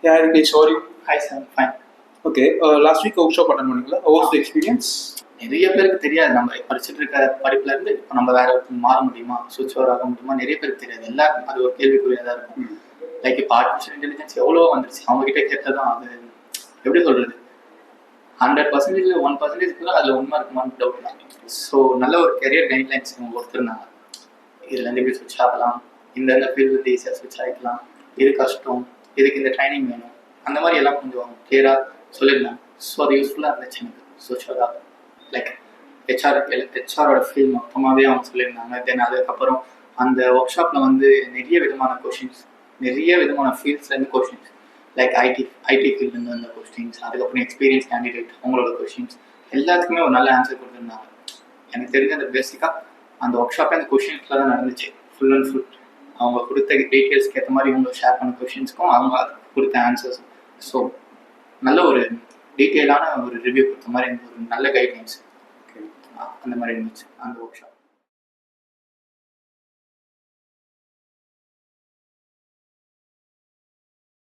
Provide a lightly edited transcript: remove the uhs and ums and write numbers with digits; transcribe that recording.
Yeah, Ritesh, how are you? Hi sir, fine. Okay, last week workshop attend பண்ணீங்களா? How was the experience? நிறைய பேருக்கு தெரியாது நம்ம படிச்சுட்டு இருக்க படிப்புல இருந்து இப்போ நம்ம வேற மாற முடியுமா, சுவிட்ச் ஓவர் ஆக முடியுமா, நிறைய பேருக்கு தெரியாது. எல்லாருக்கும் அது ஒரு கேள்விக்குறியாக தான் இருக்கும். லைக் இப்போ ஆர்டிஃபிஷியல் இன்டெலிஜென்ஸ் எவ்வளோ வந்துருச்சு, அவங்க கிட்ட கேட்டதான் அது எப்படி சொல்றது, 100% 1% கூட அதில் உண்மை இருக்குமான்னு டவுட் தான். ஸோ நல்ல ஒரு கெரியர் கைட்லைன்ஸ் அவங்க கொடுத்துருந்தாங்க. இதுல இருந்து எப்படி சுவிட்ச் ஆகலாம், இந்த ஃபீல்டு வந்து ஈஸியாக சுவிட்ச் ஆகிக்கலாம், இது கஷ்டம், இதுக்கு இந்த ட்ரைனிங் வேணும், அந்த மாதிரி எல்லாம் கொஞ்சம் கிளியராக சொல்லியிருந்தாங்க. ஸோ அது யூஸ்ஃபுல்லாக இருந்துச்சு எனக்கு சுவிட்சாக. லைக் ஹெச்ஆரோட ஃபீல்ட் மொத்தமாகவே அவங்க சொல்லியிருந்தாங்க. தென் அதுக்கப்புறம் அந்த ஒர்க் ஷாப்பில் வந்து நிறைய விதமான கொஷின்ஸ், நிறைய விதமான ஃபீல்ட்ஸ்லேருந்து கொஷின்ஸ், லைக் ஐடி ஃபீல்ட்லேருந்து வந்த கொஸ்டின்ஸ், அதுக்கப்புறம் எக்ஸ்பீரியன்ஸ் கேண்டிடேட் அவங்களோட கொஷின்ஸ் எல்லாத்துக்குமே ஒரு நல்ல ஆன்சர் கொடுத்துருந்தாங்க. எனக்கு தெரிஞ்ச அந்த பேசிக்காக அந்த ஒர்க் ஷாப்பே அந்த கொஷின்ஸில் தான் நடந்துச்சு ஃபுல் அண்ட் ஃபுல். அவங்க கொடுத்த டீட்டெயில்ஸ்க்கு ஏற்ற மாதிரி இவங்க ஷேர் பண்ண கொஷின்ஸ்க்கும் அவங்க கொடுத்த ஆன்சர்ஸ். ஸோ நல்ல ஒரு டீட்டெயிலான ஒரு ரிவ்யூ கொடுத்த மாதிரி ஒரு நல்ல கைட்லைன்ஸ் அந்த மாதிரி இருந்துச்சு அந்த ஒர்க் ஷாப்.